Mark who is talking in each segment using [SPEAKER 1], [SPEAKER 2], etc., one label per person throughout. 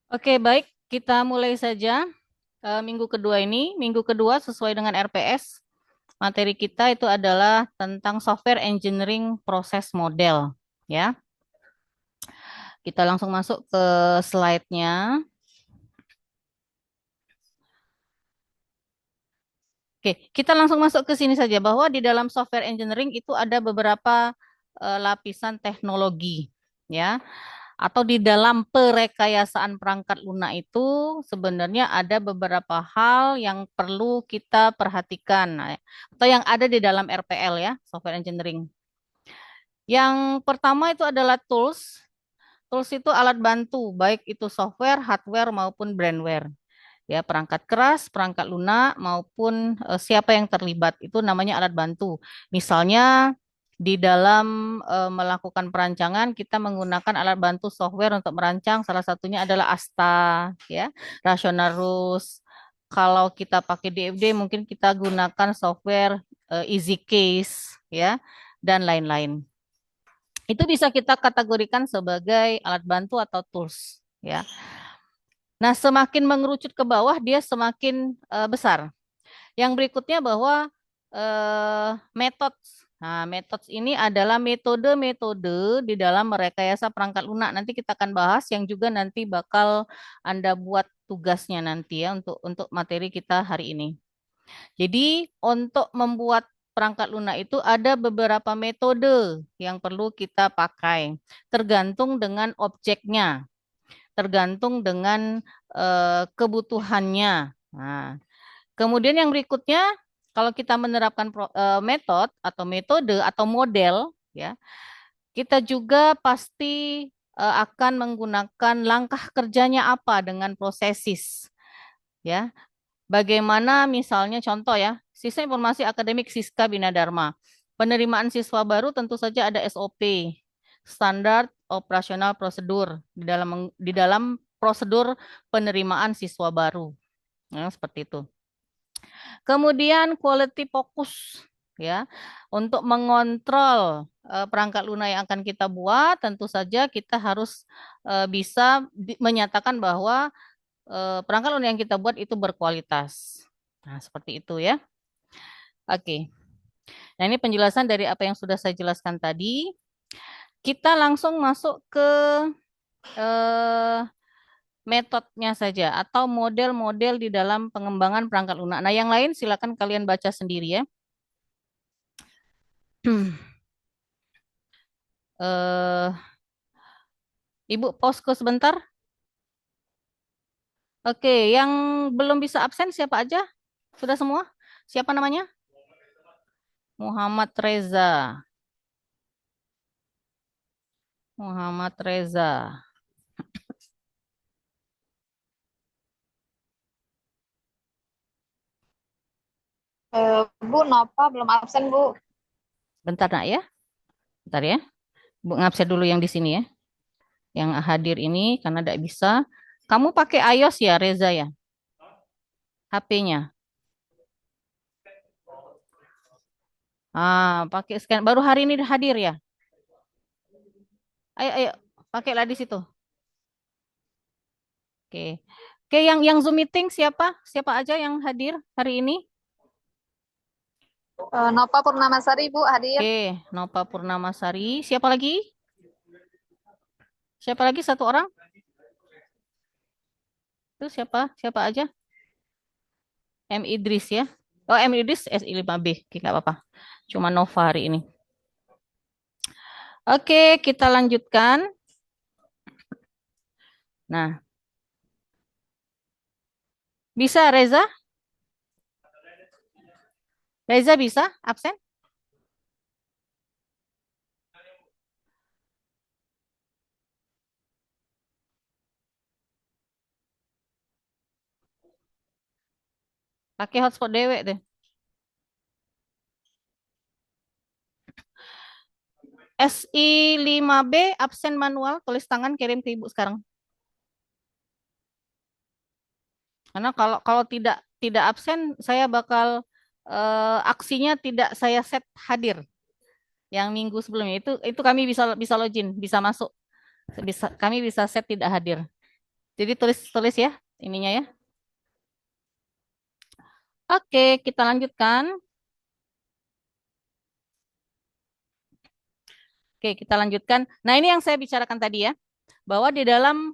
[SPEAKER 1] Oke, baik. Kita mulai saja minggu kedua ini. Minggu kedua sesuai dengan RPS. Materi kita itu adalah tentang software engineering proses model. Ya, kita langsung masuk ke slide-nya. Oke, kita langsung masuk ke sini saja bahwa di dalam software engineering itu ada beberapa lapisan teknologi. Ya, atau di dalam perekayasaan perangkat lunak itu sebenarnya ada beberapa hal yang perlu kita perhatikan, atau yang ada di dalam RPL ya, software engineering. Yang pertama itu adalah tools. Tools itu alat bantu, baik itu software, hardware maupun brandware. Ya, perangkat keras, perangkat lunak maupun siapa yang terlibat itu namanya alat bantu. Misalnya di dalam melakukan perancangan kita menggunakan alat bantu software untuk merancang, salah satunya adalah Asta, ya, Rational Rules. Kalau kita pakai DFD mungkin kita gunakan software Easy Case, ya, dan lain-lain. Itu bisa kita kategorikan sebagai alat bantu atau tools, ya. Nah, semakin mengerucut ke bawah dia semakin besar. Yang berikutnya bahwa methods. Nah, methods ini adalah metode-metode di dalam merekayasa perangkat lunak. Nanti kita akan bahas yang juga nanti bakal Anda buat tugasnya nanti ya untuk materi kita hari ini. Jadi, untuk membuat perangkat lunak itu ada beberapa metode yang perlu kita pakai, tergantung dengan objeknya, tergantung dengan kebutuhannya. Nah, kemudian yang berikutnya, kalau kita menerapkan metode atau model, ya, kita juga pasti akan menggunakan langkah kerjanya apa dengan prosesis, ya. Bagaimana misalnya contoh ya, Sistem Informasi Akademik Siska Bina Dharma. Penerimaan siswa baru tentu saja ada SOP, standar operasional prosedur di dalam prosedur penerimaan siswa baru. Ya, seperti itu. Kemudian quality focus ya. Untuk mengontrol perangkat lunak yang akan kita buat, tentu saja kita harus bisa menyatakan bahwa perangkat lunak yang kita buat itu berkualitas. Nah, seperti itu ya. Oke. Nah, ini penjelasan dari apa yang sudah saya jelaskan tadi. Kita langsung masuk ke eh, metodenya saja atau model-model di dalam pengembangan perangkat lunak. Nah, yang lain silakan kalian baca sendiri ya. eh Ibu posko sebentar. Oke, yang belum bisa absen siapa aja? Sudah semua? Siapa namanya? Muhammad Reza. Muhammad Reza.
[SPEAKER 2] Bu, Nova belum absen, Bu.
[SPEAKER 1] Bentar nak ya. Bentar ya. Bu ngabsen dulu yang di sini ya. Yang hadir ini karena tidak bisa. Kamu pakai iOS ya, Reza ya? HP-nya. Pakai scan. Baru hari ini hadir ya? Ayo, ayo, pakailah di situ. Oke. Oke, yang Zoom meeting siapa? Siapa aja yang hadir hari ini?
[SPEAKER 2] Nova Purnamasari, Bu, hadir.
[SPEAKER 1] Oke, Nova Purnamasari. Siapa lagi? Siapa lagi satu orang? Itu siapa? Siapa aja? M Idris ya. Oh, M Idris SI5B. Oke, nggak apa-apa. Cuma Nova hari ini. Oke, kita lanjutkan. Nah, bisa Reza? Reza bisa absen? Pakai hotspot dewek deh. SI5B absen manual, tulis tangan kirim ke Ibu sekarang. Karena kalau kalau tidak absen, saya bakal aksinya tidak saya set hadir. Yang minggu sebelumnya itu kami bisa bisa login, bisa masuk. Kami bisa set tidak hadir. Jadi tulis-tulis ya ininya ya. Oke, kita lanjutkan. Oke, kita lanjutkan. Nah, ini yang saya bicarakan tadi ya, bahwa di dalam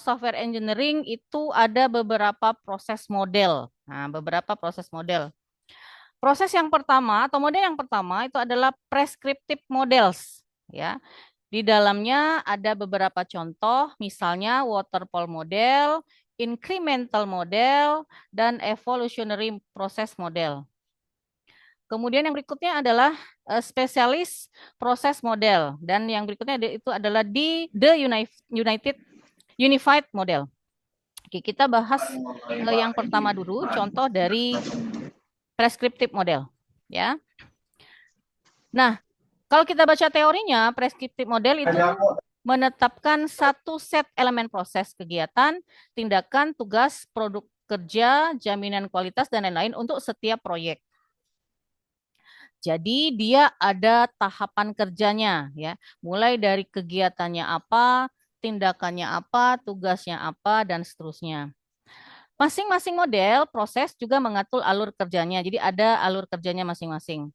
[SPEAKER 1] software engineering itu ada beberapa proses model. Nah, beberapa proses model. Proses yang pertama atau model yang pertama itu adalah prescriptive models, ya. Di dalamnya ada beberapa contoh, misalnya waterfall model, incremental model, dan evolutionary process model. Kemudian yang berikutnya adalah spesialis proses model, dan yang berikutnya itu adalah di the unified model. Oke, kita bahas yang pertama dulu, contoh dari prescriptive model, ya. Nah, kalau kita baca teorinya, prescriptive model itu menetapkan satu set elemen proses kegiatan, tindakan, tugas, produk kerja, jaminan kualitas, dan lain-lain untuk setiap proyek. Jadi dia ada tahapan kerjanya ya, mulai dari kegiatannya apa, tindakannya apa, tugasnya apa, dan seterusnya. Masing-masing model proses juga mengatur alur kerjanya. Jadi ada alur kerjanya masing-masing.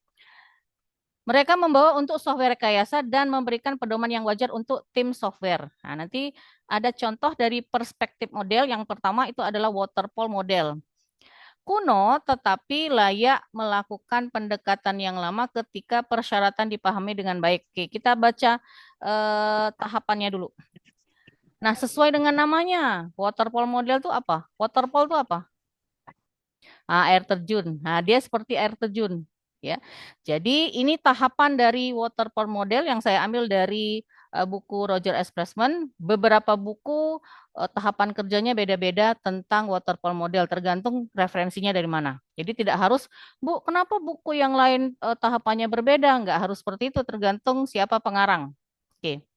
[SPEAKER 1] Mereka membawa untuk software rekayasa dan memberikan pedoman yang wajar untuk tim software. Nah, nanti ada contoh dari perspektif model. Yang pertama itu adalah waterfall model. Kuno tetapi layak melakukan pendekatan yang lama ketika persyaratan dipahami dengan baik. Oke, kita baca tahapannya dulu. Nah, sesuai dengan namanya, waterfall model itu apa? Waterfall itu apa? Air terjun. Nah, dia seperti air terjun, ya. Jadi ini tahapan dari waterfall model yang saya ambil dari buku Roger S. Pressman. Beberapa buku tahapan kerjanya beda-beda tentang waterfall model, tergantung referensinya dari mana. Jadi tidak harus, Bu, kenapa buku yang lain tahapannya berbeda? Enggak harus seperti itu, tergantung siapa pengarang. Oke.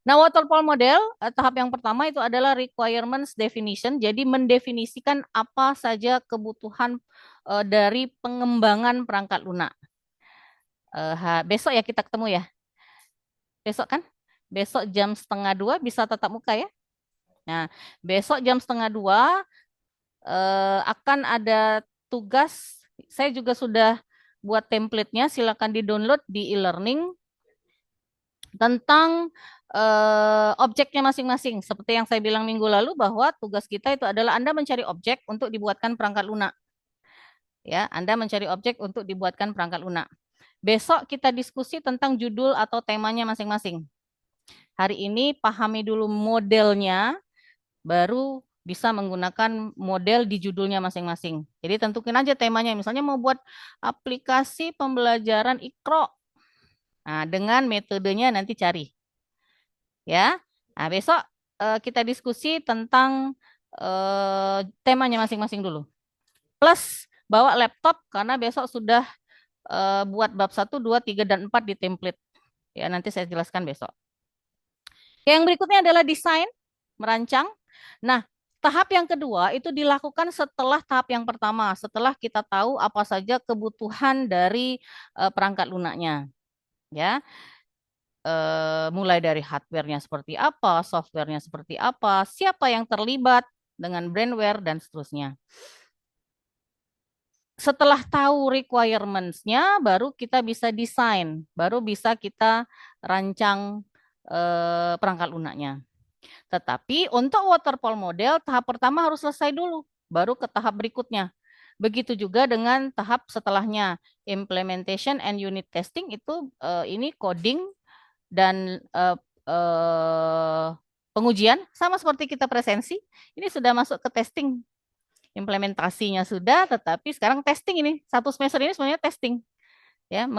[SPEAKER 1] Nah, waterfall model, tahap yang pertama itu adalah requirements definition. Jadi mendefinisikan apa saja kebutuhan dari pengembangan perangkat lunak. Besok ya kita ketemu ya. Besok kan? Besok jam setengah 2 bisa tatap muka ya. Nah, besok jam setengah 2 akan ada tugas. Saya juga sudah buat template-nya. Silakan di-download di e-learning tentang objeknya masing-masing. Seperti yang saya bilang minggu lalu bahwa tugas kita itu adalah Anda mencari objek untuk dibuatkan perangkat lunak. Ya, Anda mencari objek untuk dibuatkan perangkat lunak. Besok kita diskusi tentang judul atau temanya masing-masing. Hari ini pahami dulu modelnya, baru bisa menggunakan model di judulnya masing-masing. Jadi tentukan aja temanya. Misalnya mau buat aplikasi pembelajaran Iqra. Nah, dengan metodenya nanti cari. Ya. Nah, besok kita diskusi tentang temanya masing-masing dulu. Plus bawa laptop karena besok sudah buat bab 1, 2, 3, dan 4 di template. Ya, nanti saya jelaskan besok. Yang berikutnya adalah desain, merancang. Nah, tahap yang kedua itu dilakukan setelah tahap yang pertama, setelah kita tahu apa saja kebutuhan dari perangkat lunaknya. Ya, mulai dari hardware-nya seperti apa, software-nya seperti apa, siapa yang terlibat dengan brandware, dan seterusnya. Setelah tahu requirements-nya, baru kita bisa desain, baru bisa kita rancang perangkat lunaknya. Tetapi untuk waterfall model, tahap pertama harus selesai dulu, baru ke tahap berikutnya. Begitu juga dengan tahap setelahnya, implementation and unit testing itu ini coding dan pengujian sama seperti kita presensi, ini sudah masuk ke testing. Implementasinya sudah, tetapi sekarang testing ini. Satu semester ini sebenarnya testing. Ya,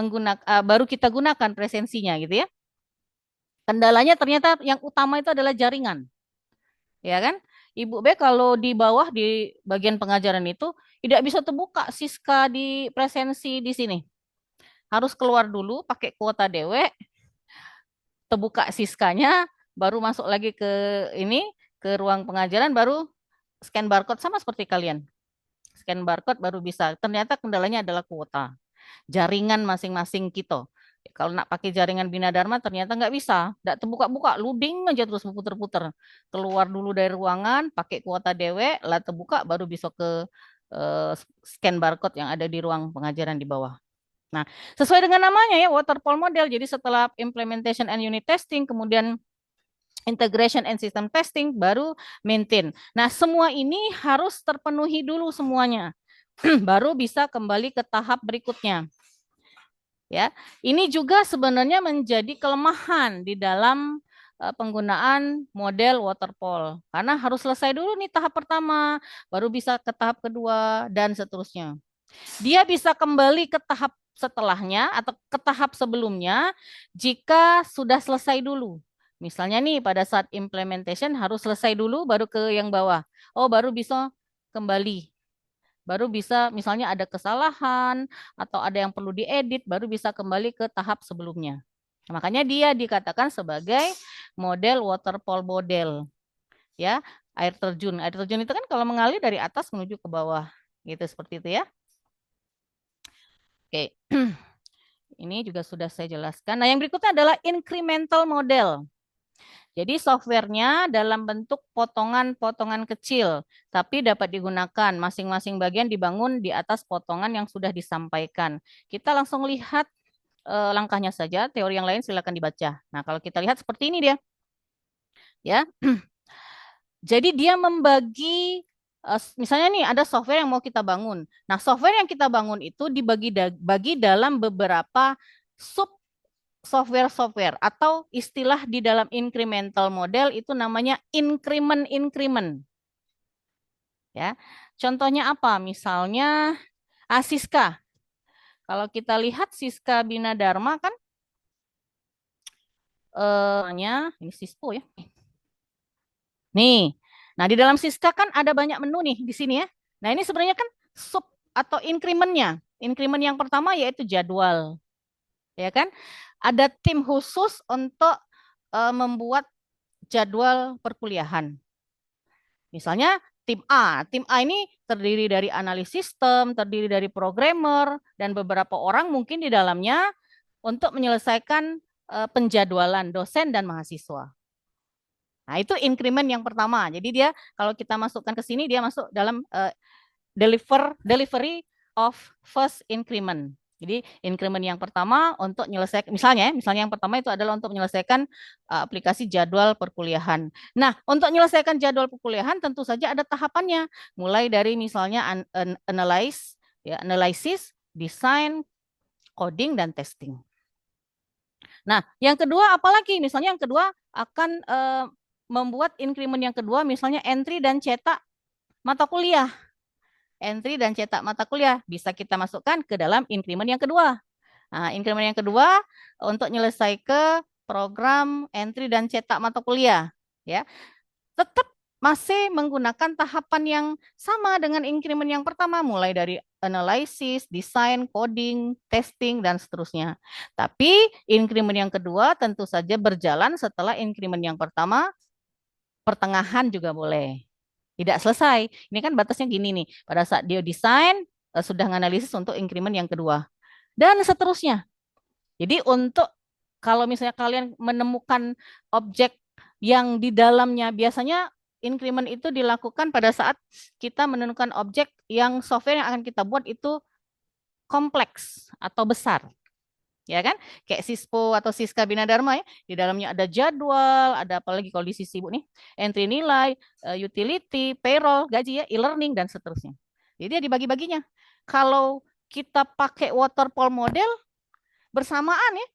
[SPEAKER 1] baru kita gunakan presensinya gitu ya. Kendalanya ternyata yang utama itu adalah jaringan. Ya kan? Ibu B kalau di bawah di bagian pengajaran itu tidak bisa terbuka Siska di presensi di sini. Harus keluar dulu pakai kuota dewe, terbuka Siskanya, baru masuk lagi ke ini, ke ruang pengajaran, baru scan barcode sama seperti kalian. Scan barcode baru bisa. Ternyata kendalanya adalah kuota. Jaringan masing-masing kita. Kalau nak pakai jaringan Bina Dharma ternyata nggak bisa, nggak terbuka-buka, loading aja terus puter-puter. Keluar dulu dari ruangan, pakai kuota dewek, lah terbuka, baru bisa ke scan barcode yang ada di ruang pengajaran di bawah. Nah, sesuai dengan namanya ya, waterfall model. Jadi setelah implementation and unit testing, kemudian integration and system testing, baru maintain. Nah, semua ini harus terpenuhi dulu semuanya. Baru bisa kembali ke tahap berikutnya. Ya, ini juga sebenarnya menjadi kelemahan di dalam penggunaan model waterfall karena harus selesai dulu nih tahap pertama, baru bisa ke tahap kedua dan seterusnya. Dia bisa kembali ke tahap setelahnya atau ke tahap sebelumnya jika sudah selesai dulu. Misalnya nih pada saat implementation harus selesai dulu baru ke yang bawah. Oh, baru bisa kembali. Baru bisa misalnya ada kesalahan atau ada yang perlu diedit, baru bisa kembali ke tahap sebelumnya. Makanya dia dikatakan sebagai model waterfall model. Ya, air terjun. Air terjun itu kan kalau mengalir dari atas menuju ke bawah. Gitu seperti itu ya. Oke. Ini juga sudah saya jelaskan. Nah, yang berikutnya adalah incremental model. Jadi softwarenya dalam bentuk potongan-potongan kecil, tapi dapat digunakan. Masing-masing bagian dibangun di atas potongan yang sudah disampaikan. Kita langsung lihat langkahnya saja. Teori yang lain silakan dibaca. Nah, kalau kita lihat seperti ini dia. Ya. Jadi dia membagi misalnya nih ada software yang mau kita bangun. Nah, software yang kita bangun itu dibagi bagi dalam beberapa sub software-software atau istilah di dalam incremental model itu namanya increment-increment. Ya. Contohnya apa? Misalnya Siska. Kalau kita lihat Siska Bina Dharma kan ini Sispo ya. Nih. Nah, di dalam Siska kan ada banyak menu nih di sini ya. Nah, ini sebenarnya kan sub atau increment-nya. Increment yang pertama yaitu jadwal. Ya kan? Ada tim khusus untuk membuat jadwal perkuliahan. Misalnya tim A ini terdiri dari analis sistem, terdiri dari programmer, dan beberapa orang mungkin di dalamnya untuk menyelesaikan penjadwalan dosen dan mahasiswa. Nah, itu increment yang pertama. Jadi dia kalau kita masukkan ke sini dia masuk dalam delivery of first increment. Jadi increment yang pertama untuk menyelesaikan misalnya yang pertama itu adalah untuk menyelesaikan aplikasi jadwal perkuliahan. Nah, untuk menyelesaikan jadwal perkuliahan tentu saja ada tahapannya. Mulai dari misalnya analisis, desain, coding dan testing. Nah, yang kedua apalagi? Misalnya yang kedua akan membuat increment yang kedua misalnya entry dan cetak mata kuliah. Entry dan cetak mata kuliah bisa kita masukkan ke dalam increment yang kedua. Nah, increment yang kedua untuk nyelesai ke program entry dan cetak mata kuliah, ya. Tetap masih menggunakan tahapan yang sama dengan increment yang pertama, mulai dari analisis, desain, coding, testing, dan seterusnya. Tapi increment yang kedua tentu saja berjalan setelah increment yang pertama, pertengahan juga boleh. Tidak selesai. Ini kan batasnya gini nih. Pada saat dia desain, sudah menganalisis untuk increment yang kedua. Dan seterusnya. Jadi untuk kalau misalnya kalian menemukan objek yang di dalamnya, biasanya increment itu dilakukan pada saat kita menemukan objek yang software yang akan kita buat itu kompleks atau besar. Ya kan? Kayak Sispo atau Siska Bina Dharma ya, di dalamnya ada jadwal, ada apa lagi kalau di sisi Ibu nih, entry nilai, utility, payroll, gaji ya, e-learning dan seterusnya. Jadi dia dibagi-baginya. Kalau kita pakai waterfall model bersamaan ya,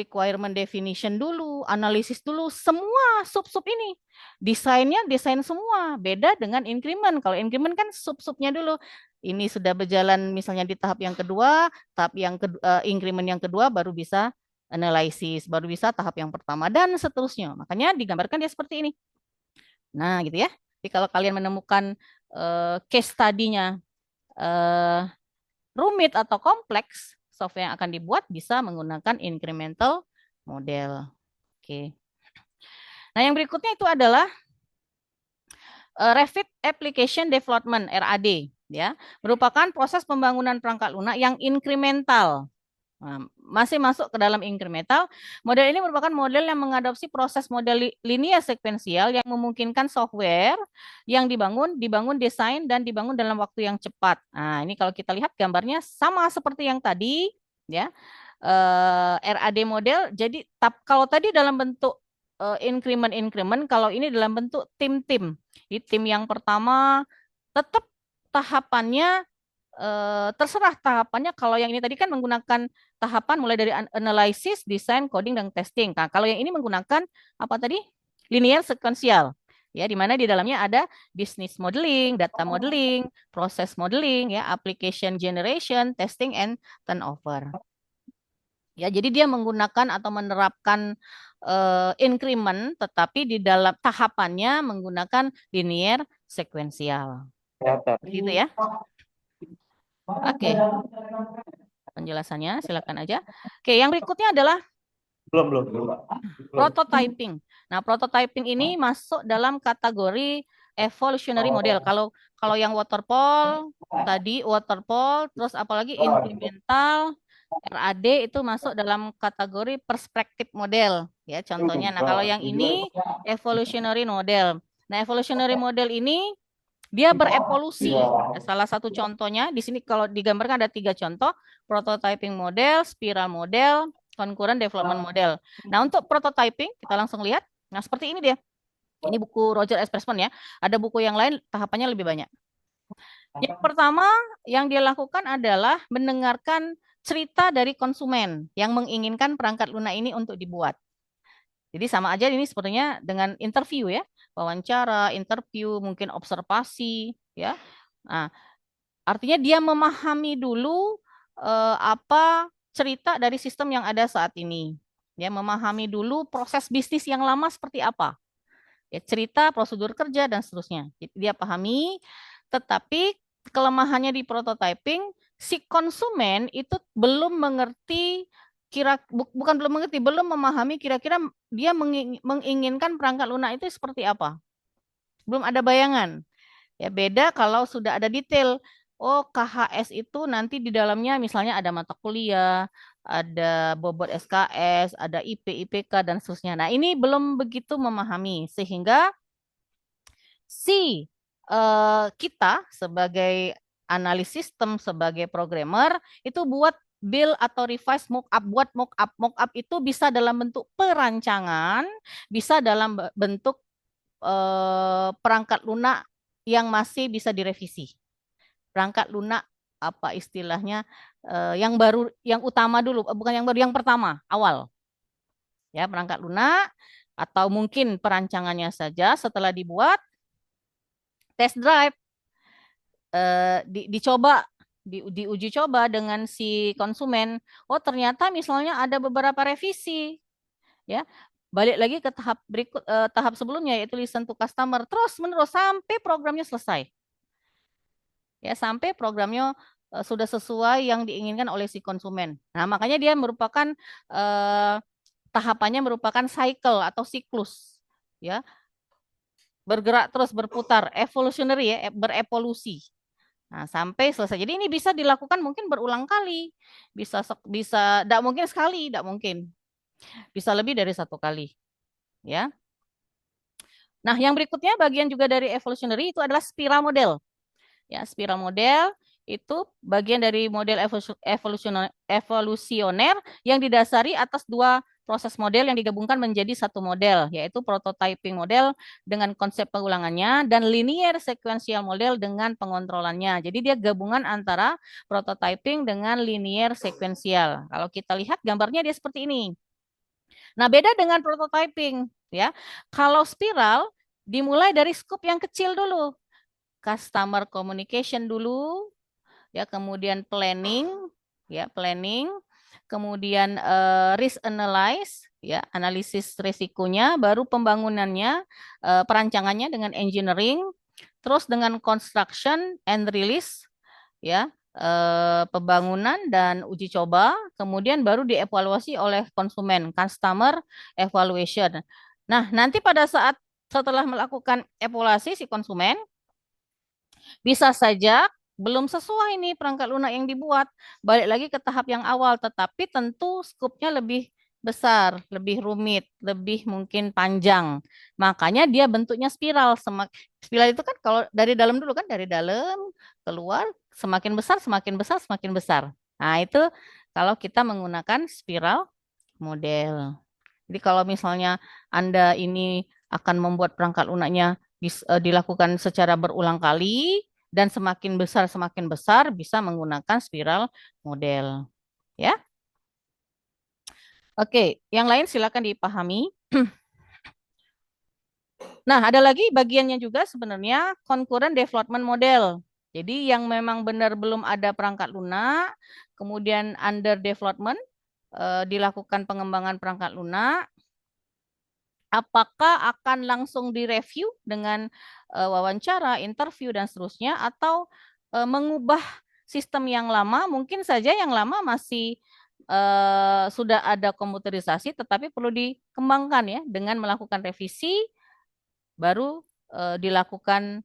[SPEAKER 1] requirement definition dulu, analisis dulu, semua sub-sub ini. Desainnya desain semua, beda dengan increment. Kalau increment kan sub-subnya dulu. Ini sudah berjalan misalnya di tahap yang kedua, tahap yang increment yang kedua baru bisa analisis, baru bisa tahap yang pertama dan seterusnya. Makanya digambarkan dia seperti ini. Nah, gitu ya. Jadi kalau kalian menemukan case study-nya rumit atau kompleks, software yang akan dibuat bisa menggunakan incremental model. Oke. Nah, yang berikutnya itu adalah Rapid Application Development (RAD), ya, merupakan proses pembangunan perangkat lunak yang incremental. Nah, masih masuk ke dalam incremental. Model ini merupakan model yang mengadopsi proses model linear sekuensial yang memungkinkan software yang dibangun desain dan dibangun dalam waktu yang cepat. Nah, ini kalau kita lihat gambarnya sama seperti yang tadi, ya. RAD model. Jadi kalau tadi dalam bentuk increment-increment, kalau ini dalam bentuk tim-tim. Di tim yang pertama tetap tahapannya terserah tahapannya. Kalau yang ini tadi kan menggunakan tahapan mulai dari analysis, desain, coding, dan testing. Nah, kalau yang ini menggunakan apa tadi? Linear sequential. Ya, di mana di dalamnya ada business modeling, data modeling, process modeling, ya, application generation, testing, and turnover. Ya, jadi dia menggunakan atau menerapkan increment, tetapi di dalam tahapannya menggunakan linear sequential. Begitu ya. Oke, penjelasannya silakan aja. Oke, yang berikutnya adalah
[SPEAKER 3] Belum.
[SPEAKER 1] prototyping. Nah, prototyping ini masuk dalam kategori evolutionary model. Kalau kalau yang waterfall, terus apalagi incremental, RAD itu masuk dalam kategori perspective model, ya contohnya. Nah, kalau yang ini evolutionary model. Nah, evolutionary model ini dia berevolusi. Salah satu contohnya di sini kalau digambarkan ada 3 contoh: prototyping model, spiral model, concurrent development model. Nah, untuk prototyping kita langsung lihat. Nah, seperti ini dia. Ini buku Roger S. Pressman ya. Ada buku yang lain tahapannya lebih banyak. Yang pertama yang dia lakukan adalah mendengarkan cerita dari konsumen yang menginginkan perangkat lunak ini untuk dibuat. Jadi sama aja ini sepertinya dengan interview ya, wawancara, interview, mungkin observasi ya. Nah, artinya dia memahami dulu apa cerita dari sistem yang ada saat ini. Ya, memahami dulu proses bisnis yang lama seperti apa. Ya, cerita, prosedur kerja dan seterusnya. Dia pahami, tetapi kelemahannya di prototyping, si konsumen itu belum mengerti bukan belum mengerti, belum memahami kira-kira dia menginginkan perangkat lunak itu seperti apa. Belum ada bayangan. Ya, beda kalau sudah ada detail. Oh, KHS itu nanti di dalamnya misalnya ada mata kuliah, ada bobot SKS, ada IP, IPK, dan seterusnya. Nah, ini belum begitu memahami. Sehingga si kita sebagai analis sistem, sebagai programmer, itu buat build atau revise mockup, buat mockup. Mockup itu bisa dalam bentuk perancangan, bisa dalam bentuk perangkat lunak yang masih bisa direvisi. Perangkat lunak apa istilahnya yang baru, yang utama dulu, bukan yang baru, yang pertama, awal. Ya, perangkat lunak atau mungkin perancangannya saja setelah dibuat, test drive, dicoba, diuji coba dengan si konsumen. Oh, ternyata misalnya ada beberapa revisi. Ya, balik lagi ke tahap berikut, tahap sebelumnya yaitu listen to customer, terus menerus sampai programnya selesai. Ya, sampai programnya sudah sesuai yang diinginkan oleh si konsumen. Nah, makanya dia merupakan tahapannya merupakan cycle atau siklus, ya, bergerak terus, berputar, evolutionary ya, berevolusi. Nah, sampai selesai. Jadi ini bisa dilakukan mungkin berulang kali, bisa tidak mungkin sekali, tidak mungkin, bisa lebih dari 1 kali, ya. Nah, yang berikutnya bagian juga dari evolutionary itu adalah spiral model. Ya, spiral model itu bagian dari model evolusioner yang didasari atas 2 proses model yang digabungkan menjadi 1 model, yaitu prototyping model dengan konsep pengulangannya dan linear sequential model dengan pengontrolannya. Jadi dia gabungan antara prototyping dengan linear sequential. Kalau kita lihat gambarnya dia seperti ini. Nah, beda dengan prototyping, ya. Kalau spiral dimulai dari scope yang kecil dulu. Customer communication dulu, ya, kemudian planning, ya, planning, kemudian risk analyze, ya, analisis risikonya, baru pembangunannya, perancangannya dengan engineering, terus dengan construction and release, ya, pembangunan dan uji coba, kemudian baru dievaluasi oleh konsumen, customer evaluation. Nah, nanti pada saat setelah melakukan evaluasi si konsumen bisa saja belum sesuai nih perangkat lunak yang dibuat. Balik lagi ke tahap yang awal, tetapi tentu skupnya lebih besar, lebih rumit, lebih mungkin panjang. Makanya dia bentuknya spiral. Spiral itu kan kalau dari dalam dulu kan, dari dalam keluar, semakin besar, semakin besar, semakin besar. Nah, itu kalau kita menggunakan spiral model. Jadi kalau misalnya Anda ini akan membuat perangkat lunaknya dilakukan secara berulang kali dan semakin besar bisa menggunakan spiral model. Ya. Oke, yang lain silakan dipahami. Nah, ada lagi bagiannya juga sebenarnya concurrent development model. Jadi yang memang benar belum ada perangkat lunak, kemudian under development, dilakukan pengembangan perangkat lunak, apakah akan langsung direview dengan wawancara, interview, dan seterusnya, atau mengubah sistem yang lama, mungkin saja yang lama masih sudah ada komputerisasi, tetapi perlu dikembangkan ya dengan melakukan revisi, baru dilakukan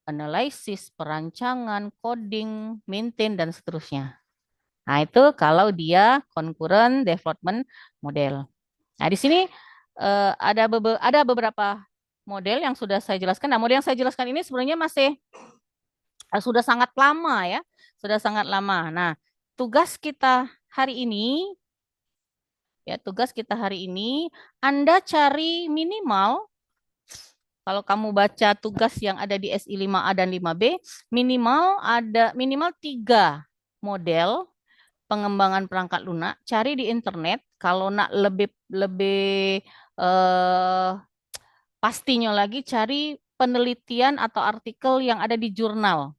[SPEAKER 1] analisis, perancangan, coding, maintain, dan seterusnya. Nah, itu kalau dia concurrent development model. Nah, di sini ada beberapa model yang sudah saya jelaskan. Nah, model yang saya jelaskan ini sebenarnya masih sudah sangat lama ya, sudah sangat lama. Nah, tugas kita hari ini, tugas kita hari ini, Anda cari minimal, kalau kamu baca tugas yang ada di SI 5A dan 5B, minimal 3 model pengembangan perangkat lunak. Cari di internet. Kalau nak lebih lebih eh, pastinya lagi, cari penelitian atau artikel yang ada di jurnal.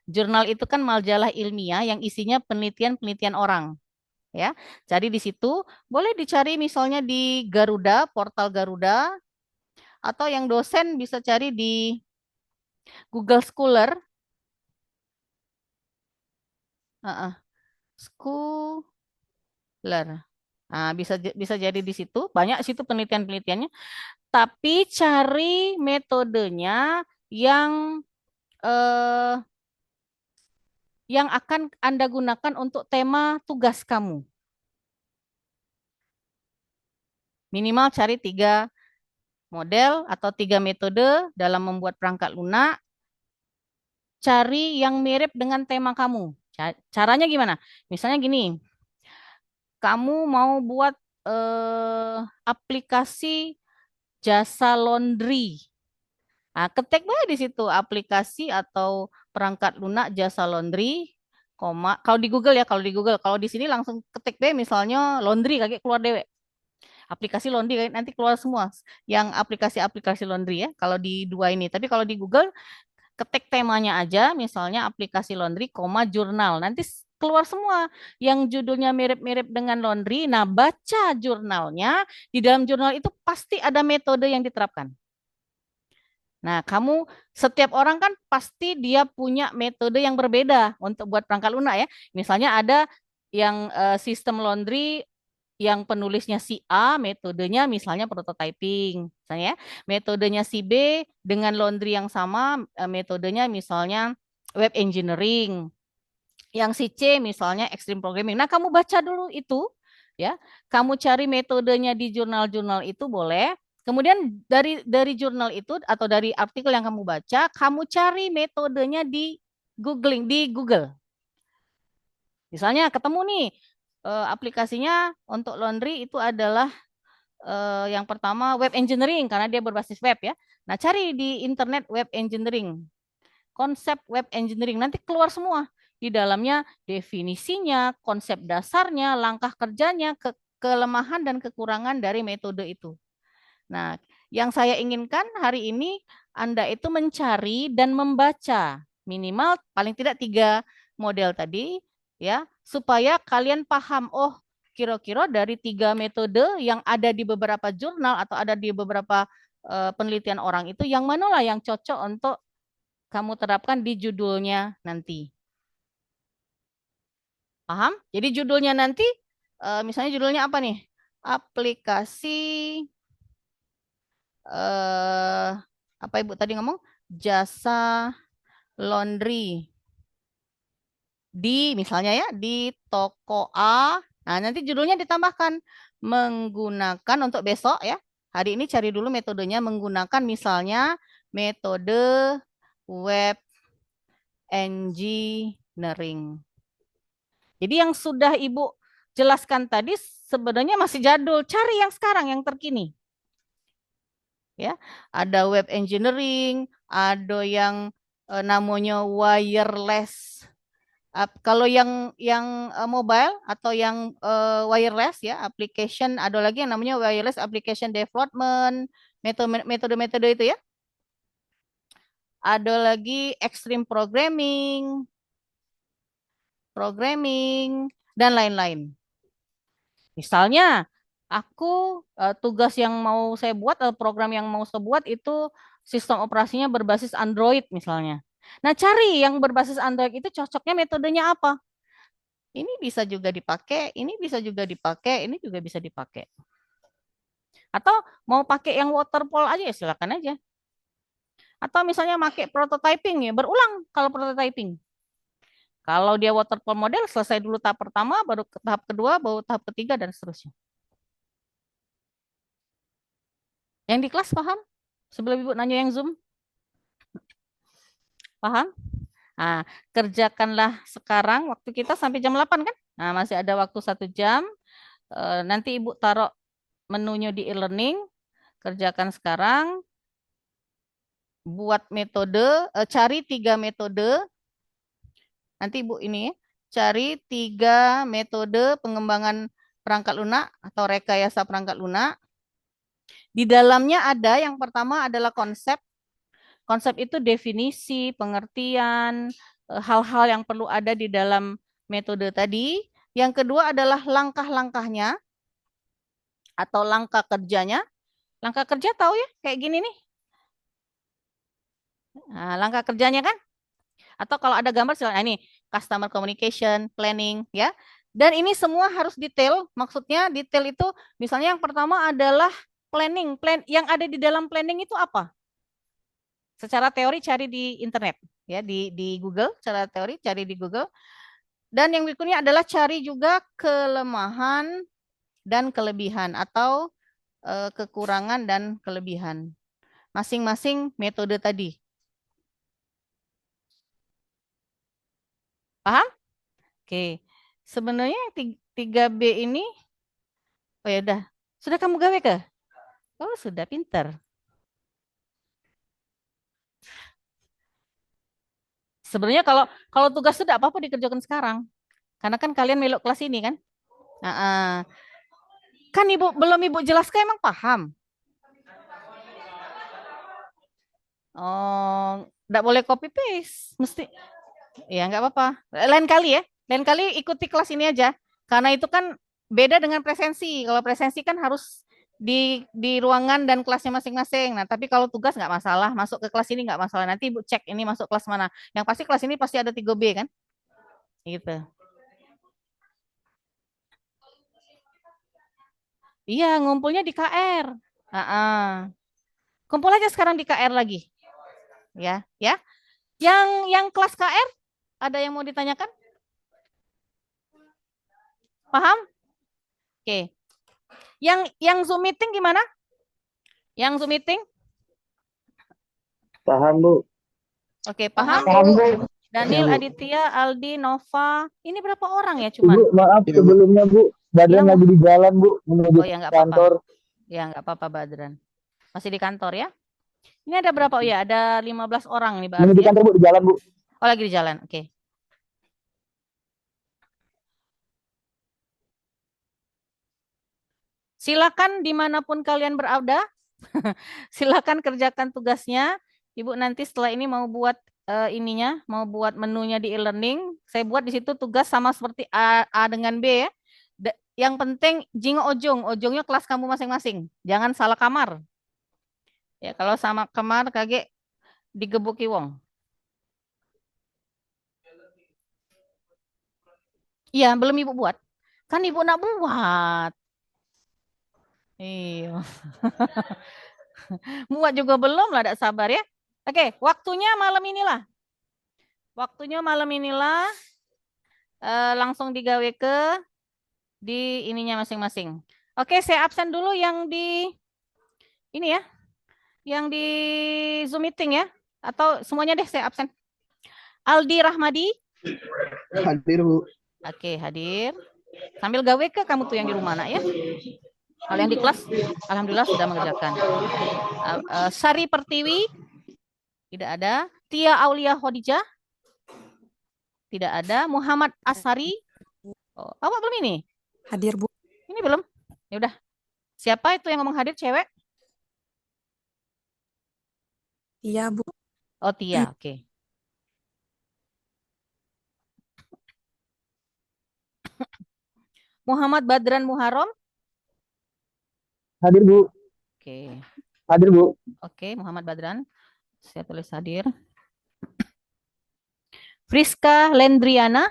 [SPEAKER 1] Jurnal itu kan majalah ilmiah yang isinya penelitian-penelitian orang. Ya, jadi di situ boleh dicari misalnya di Garuda, portal Garuda, atau yang dosen bisa cari di Google Scholar. Heeh, Scholar. Nah, bisa jadi di situ banyak situ penelitian-penelitiannya. Tapi cari metodenya yang eh, yang akan Anda gunakan untuk tema tugas kamu. Minimal cari 3 model atau 3 metode dalam membuat perangkat lunak. Cari yang mirip dengan tema kamu. Caranya gimana? Misalnya gini, kamu mau buat aplikasi jasa laundry. Nah, ketik bae di situ aplikasi atau perangkat lunak jasa laundry, koma. Kalau di Google ya, kalau di sini langsung ketik bae misalnya laundry kayak keluar dewe. Aplikasi laundry kayak nanti keluar semua yang aplikasi-aplikasi laundry ya. Kalau di dua ini, tapi kalau di Google ketik temanya aja, misalnya aplikasi laundry, koma jurnal. Nanti keluar semua yang judulnya mirip-mirip dengan laundry. Nah, baca jurnalnya. Di dalam jurnal itu pasti ada metode yang diterapkan. Nah, setiap orang kan pasti dia punya metode yang berbeda untuk buat perangkat lunak ya. Misalnya ada yang sistem laundry yang penulisnya si A, metodenya misalnya prototyping, misalnya ya. Metodenya si B dengan laundry yang sama, metodenya misalnya web engineering. Yang si C misalnya extreme programming. Nah, kamu baca dulu itu, ya. Kamu cari metodenya di jurnal-jurnal itu boleh. Kemudian dari jurnal itu atau dari artikel yang kamu baca, kamu cari metodenya di Google. Misalnya ketemu nih aplikasinya untuk laundry itu adalah yang pertama web engineering karena dia berbasis web ya. Nah, cari di internet web engineering, konsep web engineering nanti keluar semua di dalamnya definisinya, konsep dasarnya, langkah kerjanya, kelemahan dan kekurangan dari metode itu. Nah, yang saya inginkan hari ini Anda itu mencari dan membaca minimal paling tidak 3 model tadi ya, supaya kalian paham, oh kira-kira dari 3 metode yang ada di beberapa jurnal atau ada di beberapa penelitian orang itu yang mana lah yang cocok untuk kamu terapkan di judulnya nanti. Paham? Jadi judulnya nanti, misalnya judulnya apa nih? Aplikasi, apa Ibu tadi ngomong? Jasa laundry. misalnya ya di toko A. Nah, nanti judulnya ditambahkan menggunakan untuk besok ya. Hari ini cari dulu metodenya menggunakan misalnya metode web engineering. Jadi yang sudah Ibu jelaskan tadi sebenarnya masih jadul. Cari yang sekarang yang terkini. Ya, ada web engineering, ada yang namanya wireless. Kalau yang mobile atau yang wireless ya, application ada lagi yang namanya wireless application development, metode-metode itu ya. Ada lagi extreme programming dan lain-lain. Misalnya, aku tugas yang mau saya buat, program yang mau saya buat itu sistem operasinya berbasis Android misalnya. Nah, cari yang berbasis Android itu cocoknya metodenya apa? Ini bisa juga dipakai, ini bisa juga dipakai, ini juga bisa dipakai. Atau mau pakai yang waterfall aja ya silakan aja. Atau misalnya pakai prototyping ya, berulang kalau prototyping. Kalau dia waterfall model, selesai dulu tahap pertama, baru ke tahap kedua, baru tahap ketiga, dan seterusnya. Yang di kelas paham? Sebelum Ibu nanya yang Zoom, paham? Nah, kerjakanlah sekarang, waktu kita sampai jam 8 kan? Nah, masih ada waktu 1 jam. Nanti Ibu taruh menunya di e-learning, kerjakan sekarang, buat metode, cari 3 metode. Nanti Ibu ini cari 3 metode pengembangan perangkat lunak atau rekayasa perangkat lunak. Di dalamnya ada yang pertama adalah konsep. Konsep itu definisi, pengertian, hal-hal yang perlu ada di dalam metode tadi. Yang kedua adalah langkah-langkahnya atau langkah kerjanya. Langkah kerja tahu ya, kayak gini nih. Nah, langkah kerjanya kan? Atau kalau ada gambar silakan. Nah, ini customer communication, planning ya. Dan ini semua harus detail. Maksudnya detail itu misalnya yang pertama adalah planning. Yang ada di dalam planning itu apa? Secara teori cari di internet ya, di Google, secara teori cari di Google. Dan yang berikutnya adalah cari juga kelemahan dan kelebihan atau kekurangan dan kelebihan masing-masing metode tadi. Paham? Oke. Sebenarnya 3B ini, oh ya udah, sudah kamu gawe ke? Oh sudah pinter. Sebenarnya kalau kalau tugas sudah apa-apa dikerjakan sekarang. Karena kan kalian melok kelas ini kan? Nah, kan belum ibu jelaskan emang paham. Oh, nggak boleh copy paste, mesti ya nggak apa-apa. Lain kali ya, lain kali ikuti kelas ini aja. Karena itu kan beda dengan presensi. Kalau presensi kan harus di ruangan dan kelasnya masing-masing. Nah, tapi kalau tugas nggak masalah, masuk ke kelas ini nggak masalah. Nanti ibu cek ini masuk kelas mana. Yang pasti kelas ini pasti ada 3B kan? Gitu. Iya, ngumpulnya di KR. Kumpul aja sekarang di KR lagi. Ya, ya. Yang kelas KR ada yang mau ditanyakan? Paham? Oke. Yang Zoom meeting gimana? Yang Zoom meeting?
[SPEAKER 3] Paham, Bu.
[SPEAKER 1] Oke, paham?
[SPEAKER 3] Paham, Bu.
[SPEAKER 1] Daniel,
[SPEAKER 3] Ya, Bu.
[SPEAKER 1] Aditya, Aldi, Nova. Ini berapa orang ya cuman?
[SPEAKER 3] Bu, maaf sebelumnya, Bu. Badran
[SPEAKER 1] Iya,
[SPEAKER 3] lagi di jalan, Bu, menuju
[SPEAKER 1] Oh ya nggak apa-apa.
[SPEAKER 3] kantor.
[SPEAKER 1] Ya nggak apa-apa Badran. Masih di kantor ya? Ini ada berapa? Oh ya, ada 15 orang nih
[SPEAKER 3] Menuju
[SPEAKER 1] berarti ya?
[SPEAKER 3] kantor, Bu, di jalan, Bu.
[SPEAKER 1] Oh lagi di jalan. Oke. Silakan dimanapun kalian berada, silakan kerjakan tugasnya. Ibu nanti setelah ini mau buat ininya, mau buat menunya di e-learning. Saya buat di situ tugas sama seperti A dengan B ya. Yang penting jingo ojong, ojongnya kelas kamu masing-masing. Jangan salah kamar. Ya, kalau sama kamar kage digebuki wong. Iya, belum ibu buat. Kan ibu nak buat. Iya. Muat juga belum lah, tidak sabar ya. Oke, waktunya malam inilah. Waktunya malam inilah. langsung digawe ke di ininya masing-masing. Oke, saya absen dulu yang di ini ya, yang di Zoom meeting ya, atau semuanya deh saya absen. Aldi Rahmadi,
[SPEAKER 3] Hadir, Bu.
[SPEAKER 1] oke hadir. Sambil gawe ke kamu tuh yang di rumah nak ya. Kalau yang di kelas, alhamdulillah sudah mengerjakan. Sari Pertiwi, tidak ada. Tia Aulia Khadijah, tidak ada. Muhammad Asari, oh, awak belum ini?
[SPEAKER 4] Hadir, Bu.
[SPEAKER 1] Ini belum? Ya udah. Siapa itu yang ngomong hadir, cewek?
[SPEAKER 4] Iya, Bu.
[SPEAKER 1] Oh, Tia, oke. Muhammad Badran Muharram,
[SPEAKER 3] Hadir, Bu.
[SPEAKER 1] oke.
[SPEAKER 3] Hadir, Bu.
[SPEAKER 1] Oke, Muhammad Badran. Saya tulis hadir. Friska Lendriana,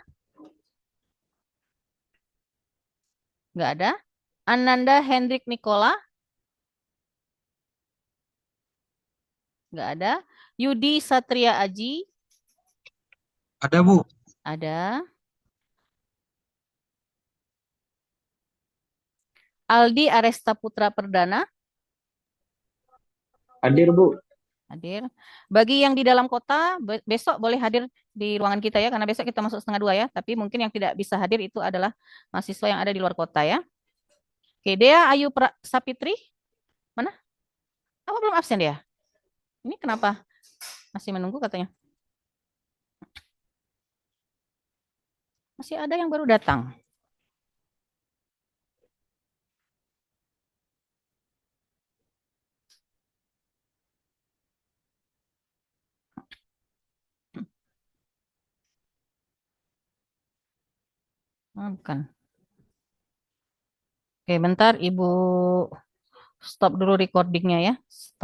[SPEAKER 1] nggak ada. Ananda Hendrik Nikola, nggak ada. Yudi Satria Aji,
[SPEAKER 5] Ada, Bu.
[SPEAKER 1] ada. Aldi Aresta Putra Perdana,
[SPEAKER 3] Hadir, Bu.
[SPEAKER 1] hadir. Bagi yang di dalam kota, besok boleh hadir di ruangan kita ya, karena besok kita masuk 1:30 ya. Tapi mungkin yang tidak bisa hadir itu adalah mahasiswa yang ada di luar kota ya. Oke, Dea Ayu Sapitri, mana? Apa belum absen ya? Ini kenapa? Masih menunggu katanya. Masih ada yang baru datang. Bukan. Oke, bentar Ibu stop dulu recordingnya ya. Stop.